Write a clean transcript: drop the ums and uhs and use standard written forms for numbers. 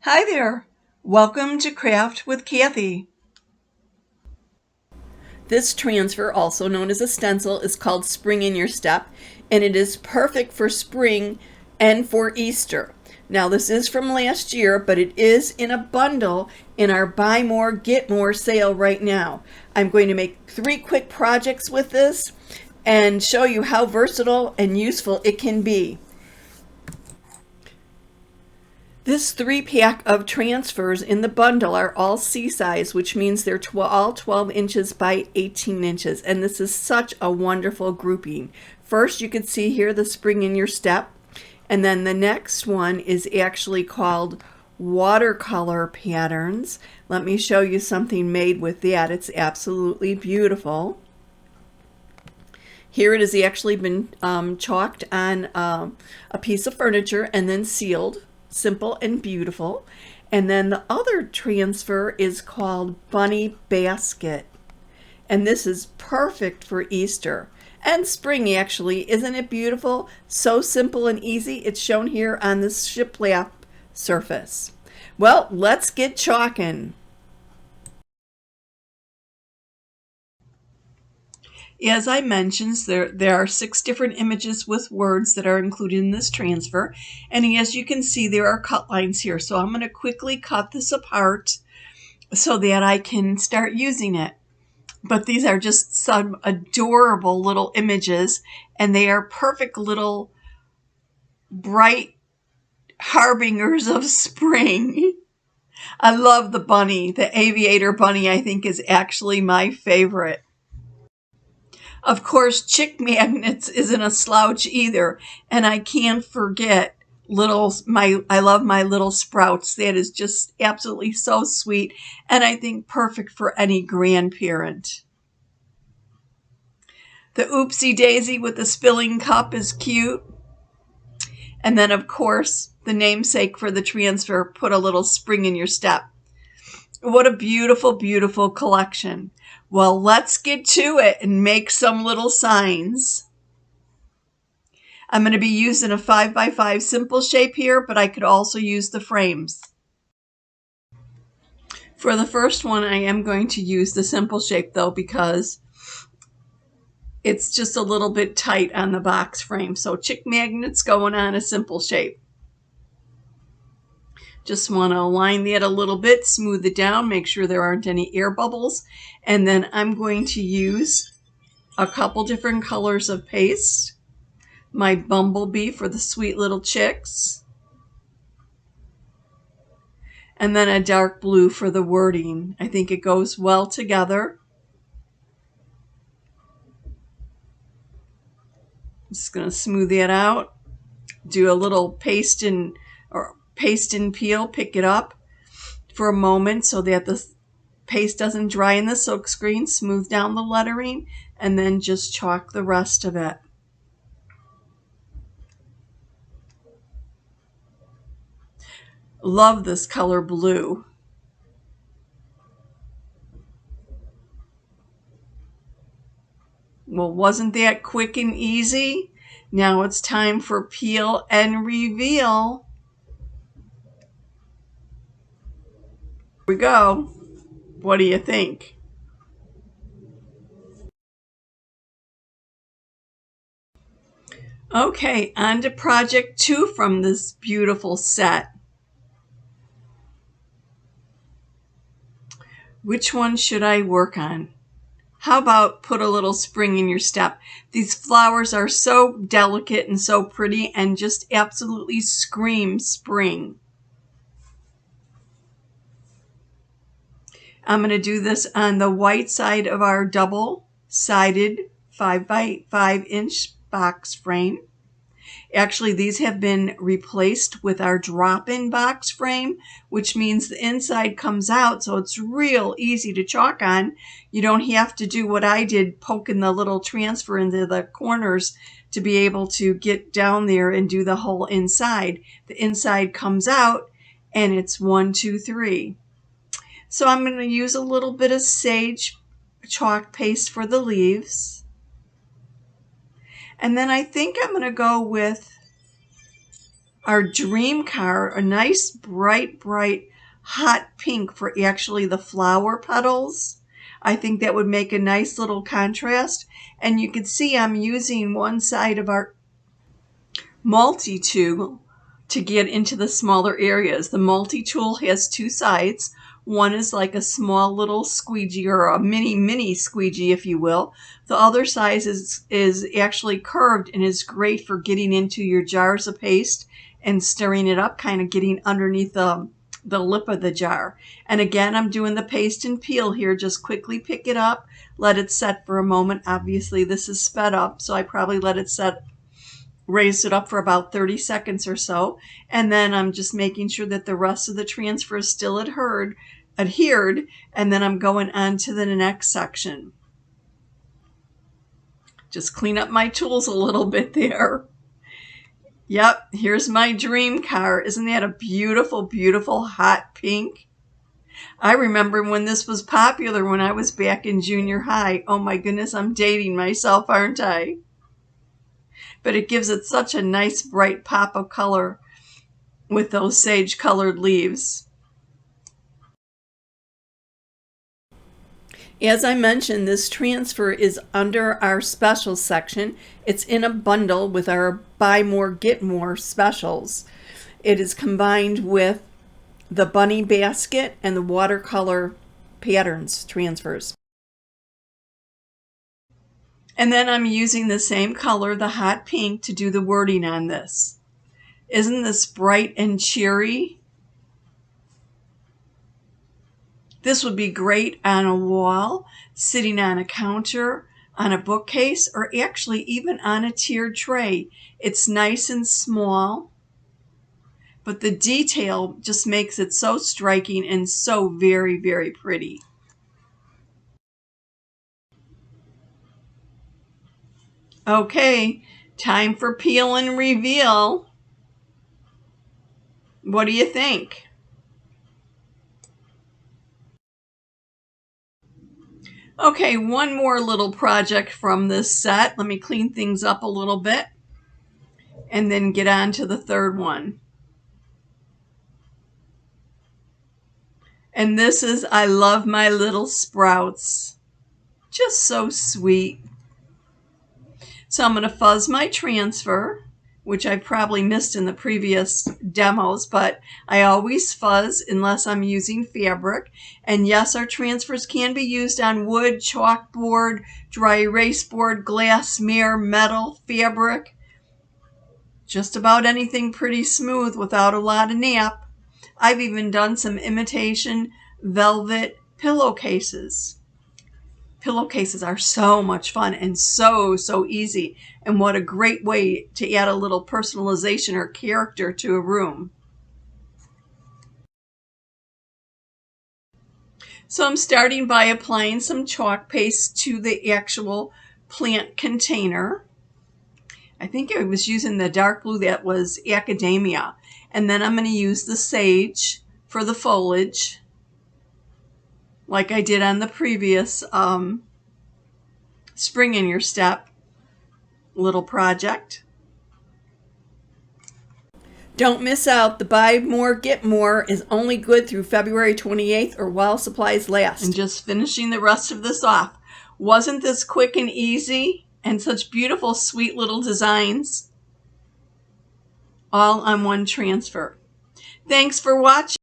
Hi there. Welcome to Craft with Kathie. This transfer, also known as a stencil, is called Spring in Your Step, and it is perfect for spring and for Easter. Now, this is from last year, but it is in a bundle in our Buy More, Get More sale right now. I'm going to make 3 quick projects with this and show you how versatile and useful it can be. This 3-pack of transfers in the bundle are all C-size, which means they're all 12 inches by 18 inches. And this is such a wonderful grouping. First, you can see here the Spring in Your Step. And then the next one is actually called Watercolor Patterns. Let me show you something made with that. It's absolutely beautiful. Here it has actually been chalked on a piece of furniture and then sealed. Simple and beautiful. And then the other transfer is called Bunny Basket. And this is perfect for Easter and spring, actually. Isn't it beautiful? So simple and easy. It's shown here on this shiplap surface. Well, let's get chalking. As I mentioned, there are 6 different images with words that are included in this transfer. And as you can see, there are cut lines here. So I'm going to quickly cut this apart so that I can start using it. But these are just some adorable little images, and they are perfect little bright harbingers of spring. I love the bunny. The aviator bunny, I think, is actually my favorite. Of course, chick magnets isn't a slouch either, and I can't forget I love my little sprouts. That is just absolutely so sweet, and I think perfect for any grandparent. The oopsie daisy with the spilling cup is cute. And then, of course, the namesake for the transfer, put a little spring in your step. What a beautiful, beautiful collection. Well, let's get to it and make some little signs. I'm going to be using a 5x5 simple shape here, but I could also use the frames. For the first one, I am going to use the simple shape though, because it's just a little bit tight on the box frame. So chick magnets going on a simple shape. Just want to align that a little bit, smooth it down, make sure there aren't any air bubbles. And then I'm going to use a couple different colors of paste. My bumblebee for the sweet little chicks. And then a dark blue for the wording. I think it goes well together. I'm just going to smooth that out. Do a little paste and peel, pick it up for a moment so that the paste doesn't dry in the silk screen. Smooth down the lettering and then just chalk the rest of it. Love this color blue. Well, wasn't that quick and easy? Now it's time for peel and reveal. Here we go. What do you think? Okay, on to project 2 from this beautiful set. Which one should I work on? How about put a little spring in your step? These flowers are so delicate and so pretty and just absolutely scream spring. I'm going to do this on the white side of our double-sided 5x5-inch box frame. Actually, these have been replaced with our drop-in box frame, which means the inside comes out, so it's real easy to chalk on. You don't have to do what I did, poking the little transfer into the corners to be able to get down there and do the whole inside. The inside comes out, and it's 1, 2, 3. So I'm going to use a little bit of sage chalk paste for the leaves. And then I think I'm going to go with our dream car, a nice bright hot pink for actually the flower petals. I think that would make a nice little contrast. And you can see I'm using one side of our multi-tool to get into the smaller areas. The multi-tool has two sides. One is like a small little squeegee, or a mini squeegee, if you will. The other side is actually curved and is great for getting into your jars of paste and stirring it up, kind of getting underneath the lip of the jar. And again, I'm doing the paste and peel here. Just quickly pick it up, let it set for a moment. Obviously, this is sped up, so I probably let it set, raised it up for about 30 seconds or so. And then I'm just making sure that the rest of the transfer is still adhered. And then I'm going on to the next section. Just clean up my tools a little bit there. Yep, here's my dream car. Isn't that a beautiful, beautiful hot pink? I remember when this was popular when I was back in junior high. Oh my goodness, I'm dating myself, aren't I? But it gives it such a nice bright pop of color with those sage colored leaves. As I mentioned, this transfer is under our specials section. It's in a bundle with our buy more, get more specials. It is combined with the bunny basket and the watercolor patterns transfers. And then I'm using the same color, the hot pink, to do the wording on this. Isn't this bright and cheery? This would be great on a wall, sitting on a counter, on a bookcase, or actually even on a tiered tray. It's nice and small, but the detail just makes it so striking and so very, very pretty. Okay, time for peel and reveal. What do you think? Okay, one more little project from this set. Let me clean things up a little bit and then get on to the third one. And this is I Love My Little Sprouts. Just so sweet. So I'm going to fuzz my transfer, which I probably missed in the previous demos, but I always fuzz unless I'm using fabric. And yes, our transfers can be used on wood, chalkboard, dry erase board, glass, mirror, metal, fabric. Just about anything pretty smooth without a lot of nap. I've even done some imitation velvet pillowcases. Pillowcases are so much fun and so easy. And what a great way to add a little personalization or character to a room. So I'm starting by applying some chalk paste to the actual plant container. I think I was using the dark blue that was Academia. And then I'm going to use the sage for the foliage, like I did on the previous Spring in Your Step little project. Don't miss out. The Buy More, Get More is only good through February 28th or while supplies last. And just finishing the rest of this off. Wasn't this quick and easy? And such beautiful, sweet little designs. All on one transfer. Thanks for watching.